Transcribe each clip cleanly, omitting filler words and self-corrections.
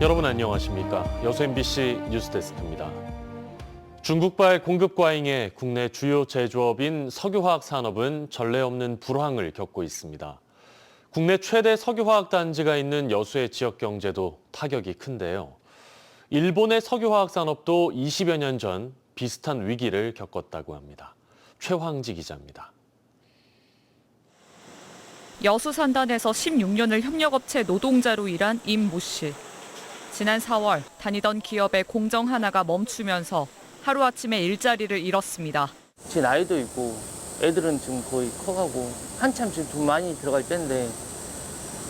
여러분 안녕하십니까? 여수 MBC 뉴스데스크입니다. 중국발 공급 과잉에 국내 주요 제조업인 석유화학 산업은 전례 없는 불황을 겪고 있습니다. 국내 최대 석유화학 단지가 있는 여수의 지역 경제도 타격이 큰데요. 일본의 석유화학 산업도 20여 년 전 비슷한 위기를 겪었다고 합니다. 최황지 기자입니다. 여수 산단에서 16년을 협력업체 노동자로 일한 임모 씨. 지난 4월 다니던 기업의 공정 하나가 멈추면서 하루아침에 일자리를 잃었습니다. 제 나이도 있고 애들은 지금 거의 커가고 한참 지금 돈 많이 들어갈 때인데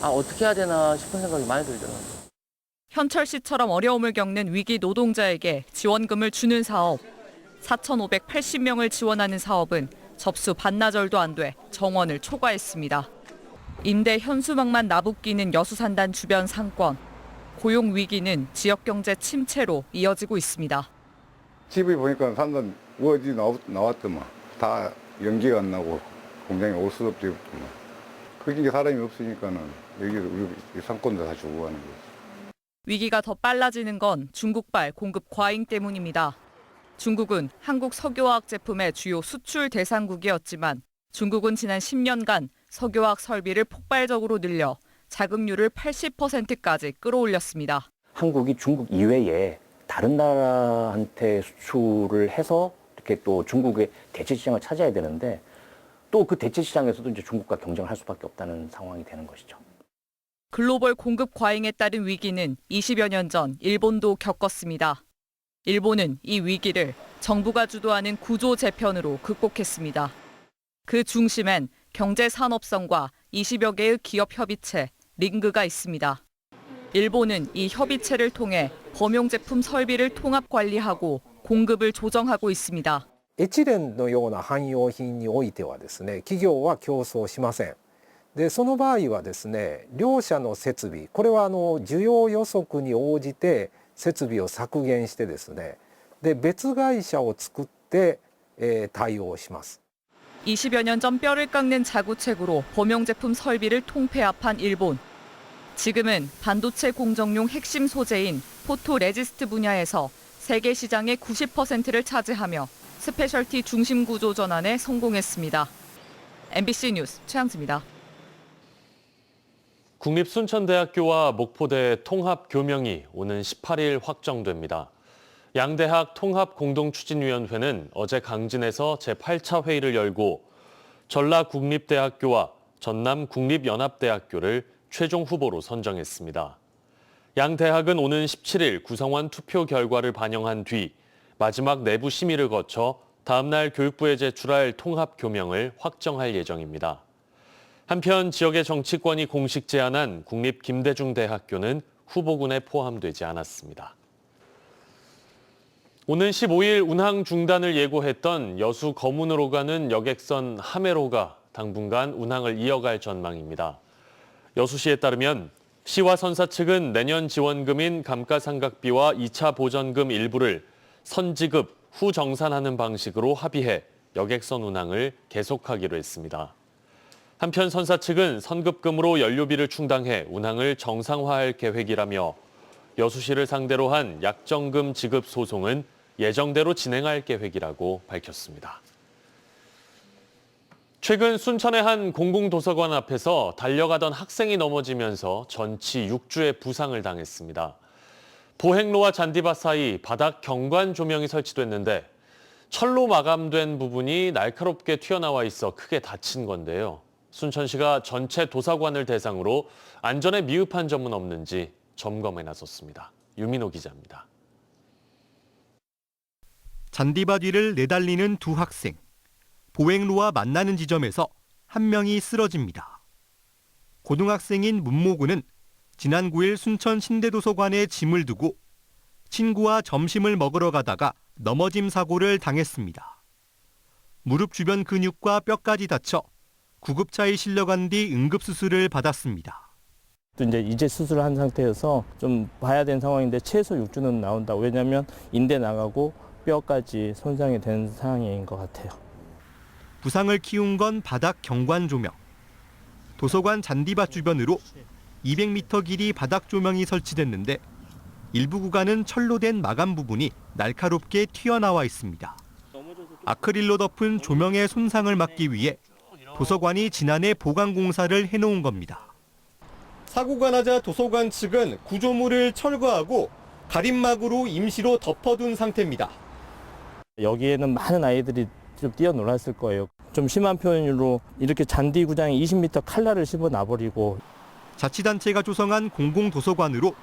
어떻게 해야 되나 싶은 생각이 많이 들더라고요. 현철 씨처럼 어려움을 겪는 위기 노동자에게 지원금을 주는 사업. 4,580명을 지원하는 사업은 접수 반나절도 안 돼 정원을 초과했습니다. 임대 현수막만 나부끼는 여수 산단 주변 상권. 고용 위기는 지역 경제 침체로 이어지고 있습니다. 집에 보니까 산단 어디 나왔더만 다 연기가 안 나고 공장에 올 수도 없지. 그게 사람이 없으니까는 여기 우리 상권도 다 주고 가는 거지. 위기가 더 빨라지는 건 중국발 공급 과잉 때문입니다. 중국은 한국 석유화학 제품의 주요 수출 대상국이었지만 중국은 지난 10년간 석유화학 설비를 폭발적으로 늘려 자급률을 80%까지 끌어올렸습니다. 한국이 중국 이외에 다른 나라한테 수출을 해서 이렇게 또 중국의 대체 시장을 찾아야 되는데 또 그 대체 시장에서도 이제 중국과 경쟁을 할 수밖에 없다는 상황이 되는 것이죠. 글로벌 공급 과잉에 따른 위기는 20여 년 전 일본도 겪었습니다. 일본은 이 위기를 정부가 주도하는 구조 재편으로 극복했습니다. 그 중심엔 경제산업성과 20여 개의 기업 협의체, 링그가 있습니다. 일본은 이 협의체를 통해 범용 제품 설비를 통합 관리하고 공급을 조정하고 있습니다. エチレンのような汎用品においてはですね、企業は競争しません。で、その場合はですね、両社の設備、これは需要予測に応じて設備を削減してですね、で別会社を作って、対応します。 20여 년 전 뼈를 깎는 자구책으로 범용 제품 설비를 통폐합한 일본. 지금은 반도체 공정용 핵심 소재인 포토레지스트 분야에서 세계 시장의 90%를 차지하며 스페셜티 중심 구조 전환에 성공했습니다. MBC 뉴스 최양지입니다. 국립순천대학교와 목포대 통합 교명이 오는 18일 확정됩니다. 양대학 통합공동추진위원회는 어제 강진에서 제8차 회의를 열고 전라국립대학교와 전남국립연합대학교를 최종 후보로 선정했습니다. 양 대학은 오는 17일 구성원 투표 결과를 반영한 뒤 마지막 내부 심의를 거쳐 다음 날 교육부에 제출할 통합 교명을 확정할 예정입니다. 한편 지역의 정치권이 공식 제안한 국립김대중대학교는 후보군에 포함되지 않았습니다. 오는 15일 운항 중단을 예고했던 여수 거문으로 가는 여객선 하메로가 당분간 운항을 이어갈 전망입니다. 여수시에 따르면 시와 선사 측은 내년 지원금인 감가상각비와 2차 보전금 일부를 선지급 후 정산하는 방식으로 합의해 여객선 운항을 계속하기로 했습니다. 한편 선사 측은 선급금으로 연료비를 충당해 운항을 정상화할 계획이라며 여수시를 상대로 한 약정금 지급 소송은 예정대로 진행할 계획이라고 밝혔습니다. 최근 순천의 한 공공도서관 앞에서 달려가던 학생이 넘어지면서 전치 6주의 부상을 당했습니다. 보행로와 잔디밭 사이 바닥 경관 조명이 설치됐는데 철로 마감된 부분이 날카롭게 튀어나와 있어 크게 다친 건데요. 순천시가 전체 도서관을 대상으로 안전에 미흡한 점은 없는지 점검에 나섰습니다. 유민호 기자입니다. 잔디밭 위를 내달리는 두 학생. 보행로와 만나는 지점에서 한 명이 쓰러집니다. 고등학생인 문모군은 지난 9일 순천 신대도서관에 짐을 두고 친구와 점심을 먹으러 가다가 넘어짐 사고를 당했습니다. 무릎 주변 근육과 뼈까지 다쳐 구급차에 실려간 뒤 응급수술을 받았습니다. 이제 수술을 한 상태여서 좀 봐야 되는 상황인데 최소 6주는 나온다고. 왜냐하면 인대 나가고 뼈까지 손상이 된 상황인 것 같아요. 부상을 키운 건 바닥 경관 조명. 도서관 잔디밭 주변으로 200m 길이 바닥 조명이 설치됐는데 일부 구간은 철로 된 마감 부분이 날카롭게 튀어나와 있습니다. 아크릴로 덮은 조명의 손상을 막기 위해 도서관이 지난해 보강 공사를 해놓은 겁니다. 사고가 나자 도서관 측은 구조물을 철거하고 가림막으로 임시로 덮어둔 상태입니다. 여기에는 많은 아이들이 좀 뛰어놀았을 거예요. 좀 심한 표현으로 이렇게 잔디 구장에 20m 칼날을 씹어 놔버리고. 자치단체가 조성한 공공도서관으로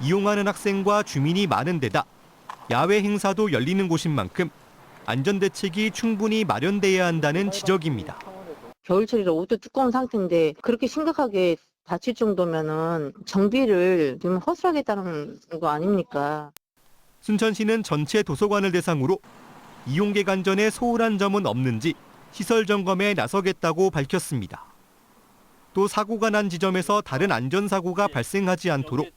이용하는 학생과 주민이 많은 데다 야외 행사도 열리는 곳인 만큼 안전대책이 충분히 마련돼야 한다는 지적입니다. 겨울철이라 옷도 두꺼운 상태인데 그렇게 심각하게 다칠 정도면은 정비를 좀 허술하게 따르는 거 아닙니까? 순천시는 전체 도서관을 대상으로 이용객 안전에 소홀한 점은 없는지 시설 점검에 나서겠다고 밝혔습니다. 또 사고가 난 지점에서 다른 안전사고가 발생하지 않도록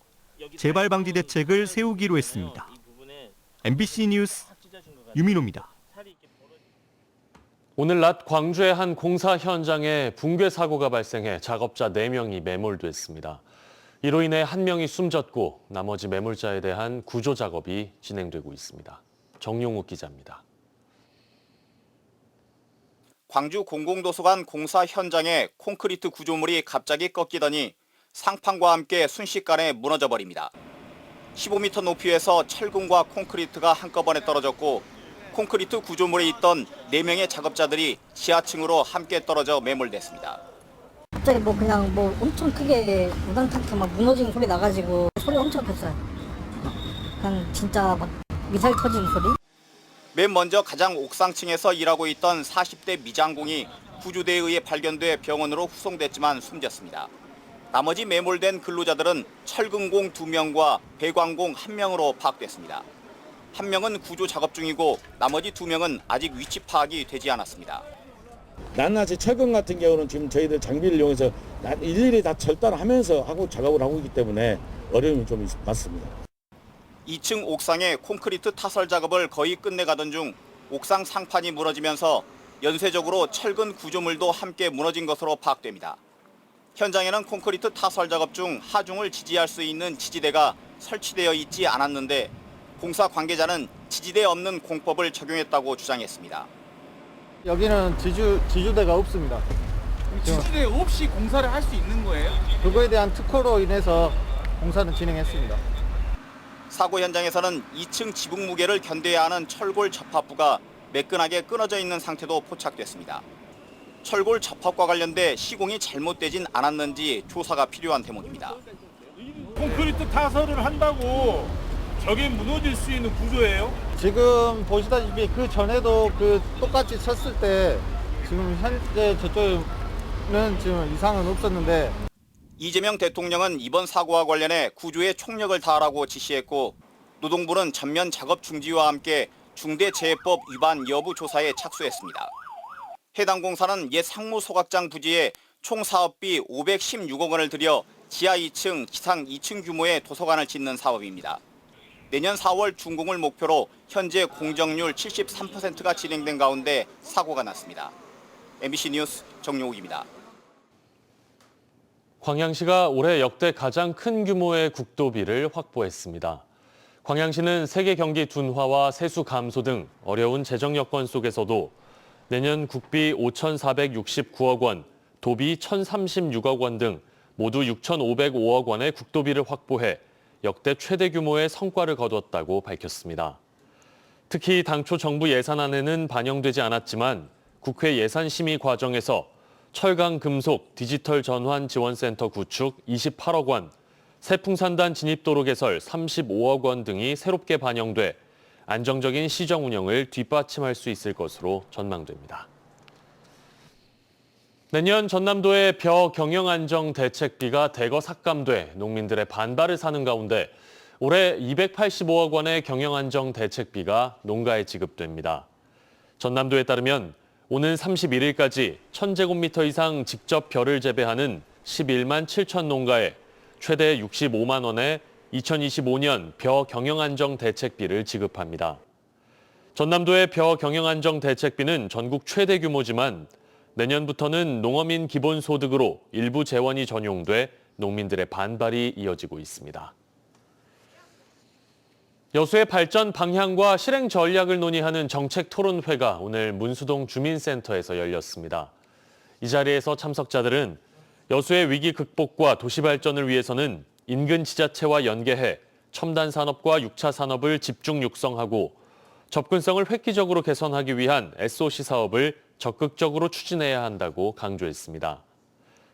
재발 방지 대책을 세우기로 했습니다. MBC 뉴스 유민호입니다. 오늘 낮 광주의 한 공사 현장에 붕괴 사고가 발생해 작업자 4명이 매몰됐습니다. 이로 인해 1명이 숨졌고 나머지 매몰자에 대한 구조 작업이 진행되고 있습니다. 정용욱 기자입니다. 광주 공공도서관 공사 현장에 콘크리트 구조물이 갑자기 꺾이더니 상판과 함께 순식간에 무너져 버립니다. 15m 높이에서 철근과 콘크리트가 한꺼번에 떨어졌고 콘크리트 구조물에 있던 4명의 작업자들이 지하층으로 함께 떨어져 매몰됐습니다. 갑자기 그냥 엄청 크게 우당탕탕 막 무너지는 소리 나가지고 소리 엄청 컸어요. 그냥 진짜 막 미사일 터지는 소리. 맨 먼저 가장 옥상층에서 일하고 있던 40대 미장공이 구조대에 의해 발견돼 병원으로 후송됐지만 숨졌습니다. 나머지 매몰된 근로자들은 철근공 2명과 배관공 1명으로 파악됐습니다. 1명은 구조 작업 중이고 나머지 2명은 아직 위치 파악이 되지 않았습니다. 낱낱이 철근 같은 경우는 지금 저희들 장비를 이용해서 일일이 다 절단하면서 작업을 하고 있기 때문에 어려움이 좀 많습니다. 2층 옥상에 콘크리트 타설 작업을 거의 끝내가던 중 옥상 상판이 무너지면서 연쇄적으로 철근 구조물도 함께 무너진 것으로 파악됩니다. 현장에는 콘크리트 타설 작업 중 하중을 지지할 수 있는 지지대가 설치되어 있지 않았는데 공사 관계자는 지지대 없는 공법을 적용했다고 주장했습니다. 여기는 지주대가 없습니다. 지지대 없이 공사를 할 수 있는 거예요? 그거에 대한 특허로 인해서 공사는 진행했습니다. 사고 현장에서는 2층 지붕 무게를 견뎌야 하는 철골 접합부가 매끈하게 끊어져 있는 상태도 포착됐습니다. 철골 접합과 관련돼 시공이 잘못되진 않았는지 조사가 필요한 대목입니다. 콘크리트 타설을 한다고 저게 무너질 수 있는 구조예요? 지금 보시다시피 그 전에도 똑같이 쳤을 때 지금 현재 저쪽에는 지금 이상은 없었는데 이재명 대통령은 이번 사고와 관련해 구조에 총력을 다하라고 지시했고 노동부는 전면 작업 중지와 함께 중대재해법 위반 여부 조사에 착수했습니다. 해당 공사는 옛 상무소각장 부지에 총 사업비 516억 원을 들여 지하 2층, 지상 2층 규모의 도서관을 짓는 사업입니다. 내년 4월 준공을 목표로 현재 공정률 73%가 진행된 가운데 사고가 났습니다. MBC 뉴스 정용욱입니다. 광양시가 올해 역대 가장 큰 규모의 국도비를 확보했습니다. 광양시는 세계 경기 둔화와 세수 감소 등 어려운 재정 여건 속에서도 내년 국비 5,469억 원, 도비 1,036억 원 등 모두 6,505억 원의 국도비를 확보해 역대 최대 규모의 성과를 거뒀다고 밝혔습니다. 특히 당초 정부 예산안에는 반영되지 않았지만 국회 예산심의 과정에서 철강 금속 디지털 전환 지원센터 구축 28억 원, 세풍산단 진입도로 개설 35억 원 등이 새롭게 반영돼 안정적인 시정 운영을 뒷받침할 수 있을 것으로 전망됩니다. 내년 전남도의 벼 경영 안정 대책비가 대거 삭감돼 농민들의 반발을 사는 가운데 올해 285억 원의 경영 안정 대책비가 농가에 지급됩니다. 전남도에 따르면 오는 31일까지 1,000제곱미터 이상 직접 벼를 재배하는 11만 7천 농가에 최대 65만 원의 2025년 벼 경영 안정 대책비를 지급합니다. 전남도의 벼 경영 안정 대책비는 전국 최대 규모지만 내년부터는 농어민 기본소득으로 일부 재원이 전용돼 농민들의 반발이 이어지고 있습니다. 여수의 발전 방향과 실행 전략을 논의하는 정책 토론회가 오늘 문수동 주민센터에서 열렸습니다. 이 자리에서 참석자들은 여수의 위기 극복과 도시 발전을 위해서는 인근 지자체와 연계해 첨단 산업과 6차 산업을 집중 육성하고 접근성을 획기적으로 개선하기 위한 SOC 사업을 적극적으로 추진해야 한다고 강조했습니다.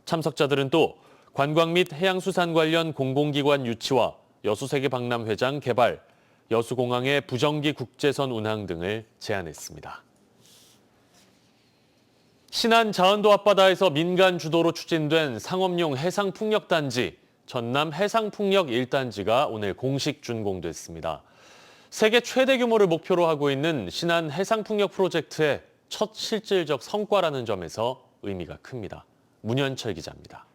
참석자들은 또 관광 및 해양수산 관련 공공기관 유치와 여수세계박람회장 개발, 여수공항의 부정기 국제선 운항 등을 제안했습니다. 신안 자은도 앞바다에서 민간 주도로 추진된 상업용 해상풍력단지, 전남 해상풍력 1단지가 오늘 공식 준공됐습니다. 세계 최대 규모를 목표로 하고 있는 신안 해상풍력 프로젝트의 첫 실질적 성과라는 점에서 의미가 큽니다. 문현철 기자입니다.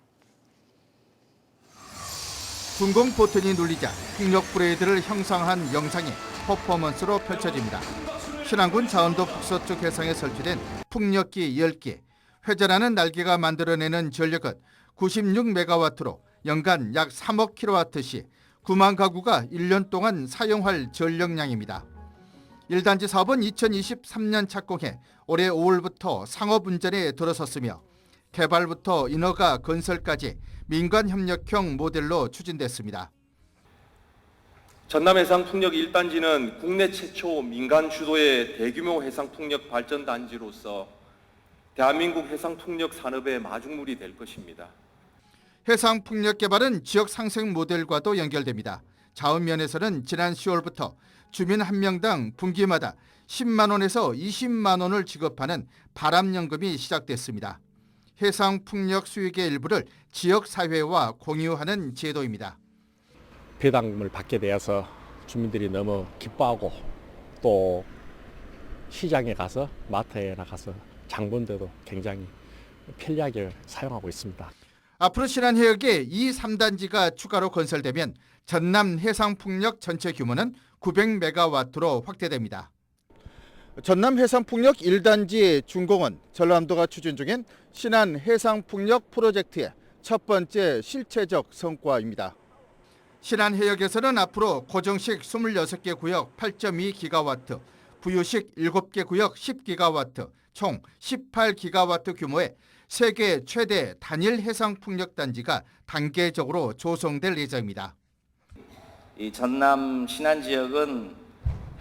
준공 버튼이 눌리자 풍력 브레이드를 형성한 영상이 퍼포먼스로 펼쳐집니다. 신안군 자은도 북서쪽 해상에 설치된 풍력기 10개, 회전하는 날개가 만들어내는 전력은 96메가와트로 연간 약 3억 킬로와트시 9만 가구가 1년 동안 사용할 전력량입니다. 1단지 사업은 2023년 착공해 올해 5월부터 상업운전에 들어섰으며 개발부터 인허가 건설까지 민간협력형 모델로 추진됐습니다. 전남해상풍력 1단지는 국내 최초 민간 주도의 대규모 해상풍력 발전단지로서 대한민국 해상풍력 산업의 마중물이 될 것입니다. 해상풍력 개발은 지역 상생 모델과도 연결됩니다. 자은면에서는 지난 10월부터 주민 한 명당 분기마다 10만 원에서 20만 원을 지급하는 바람연금이 시작됐습니다. 해상풍력 수익의 일부를 지역사회와 공유하는 제도입니다. 배당금을 받게 되어서 주민들이 너무 기뻐하고 또 시장에 가서 마트에 나가서 장 본데도 굉장히 편리하게 사용하고 있습니다. 앞으로 신안해역에 이 3단지가 추가로 건설되면 전남 해상풍력 전체 규모는 900메가와트로 확대됩니다. 전남 해상풍력 1단지 준공은 전라남도가 추진 중인 신안 해상풍력 프로젝트의 첫 번째 실체적 성과입니다. 신안해역에서는 앞으로 고정식 26개 구역 8.2기가와트, 부유식 7개 구역 10기가와트, 총 18기가와트 규모의 세계 최대 단일 해상풍력 단지가 단계적으로 조성될 예정입니다. 이 전남 신안 지역은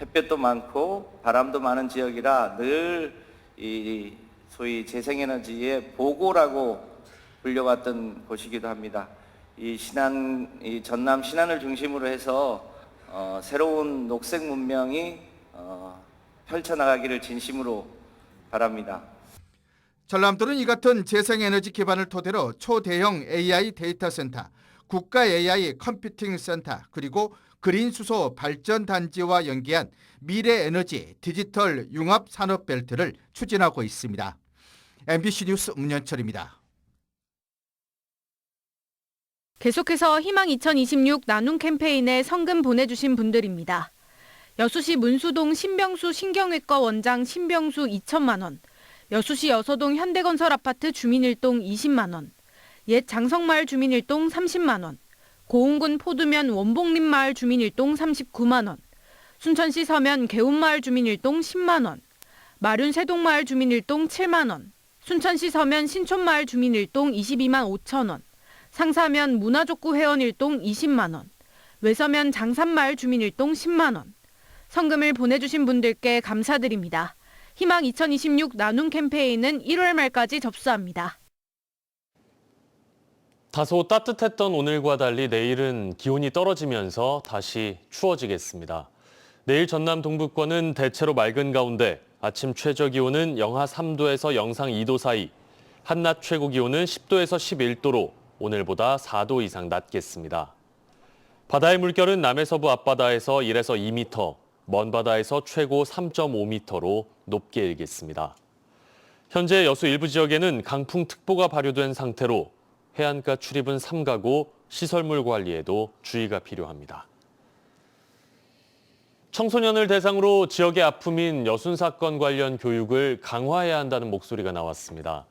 햇볕도 많고 바람도 많은 지역이라 늘 이 소위 재생에너지의 보고라고 불려왔던 곳이기도 합니다. 이 전남 신안을 중심으로 해서 새로운 녹색 문명이 펼쳐나가기를 진심으로 바랍니다. 전남도는 이 같은 재생에너지 기반을 토대로 초대형 AI 데이터 센터, 국가 AI 컴퓨팅 센터, 그리고 그린 수소 발전 단지와 연계한 미래 에너지 디지털 융합 산업 벨트를 추진하고 있습니다. MBC 뉴스 문현철입니다. 계속해서 희망 2026 나눔 캠페인에 성금 보내주신 분들입니다. 여수시 문수동 신병수 신경외과 원장 신병수 2천만 원, 여수시 여서동 현대건설 아파트 주민일동 20만 원, 옛 장성마을 주민일동 30만 원, 고흥군 포두면 원복림마을 주민일동 39만 원, 순천시 서면 개운마을 주민일동 10만 원, 마륜 세동마을 주민일동 7만 원, 순천시 서면 신촌마을 주민일동 22만 5천 원, 상사면 문화족구 회원일동 20만 원, 외서면 장산마을 주민일동 10만 원. 성금을 보내주신 분들께 감사드립니다. 희망 2026 나눔 캠페인은 1월 말까지 접수합니다. 다소 따뜻했던 오늘과 달리 내일은 기온이 떨어지면서 다시 추워지겠습니다. 내일 전남 동부권은 대체로 맑은 가운데 아침 최저 기온은 영하 3도에서 영상 2도 사이, 한낮 최고 기온은 10도에서 11도로 오늘보다 4도 이상 낮겠습니다. 바다의 물결은 남해서부 앞바다에서 1에서 2m, 먼 바다에서 최고 3.5m로 높게 일겠습니다. 현재 여수 일부 지역에는 강풍특보가 발효된 상태로 해안가 출입은 삼가고 시설물 관리에도 주의가 필요합니다. 청소년을 대상으로 지역의 아픔인 여순 사건 관련 교육을 강화해야 한다는 목소리가 나왔습니다.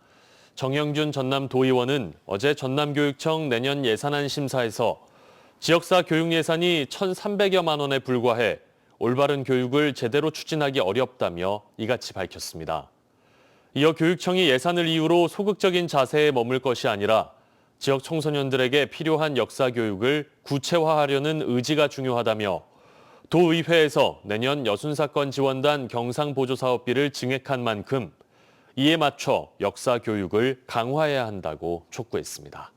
정영준 전남도의원은 어제 전남교육청 내년 예산안 심사에서 지역사 교육 예산이 1,300여만 원에 불과해 올바른 교육을 제대로 추진하기 어렵다며 이같이 밝혔습니다. 이어 교육청이 예산을 이유로 소극적인 자세에 머물 것이 아니라 지역 청소년들에게 필요한 역사 교육을 구체화하려는 의지가 중요하다며 도의회에서 내년 여순사건 지원단 경상보조사업비를 증액한 만큼 이에 맞춰 역사 교육을 강화해야 한다고 촉구했습니다.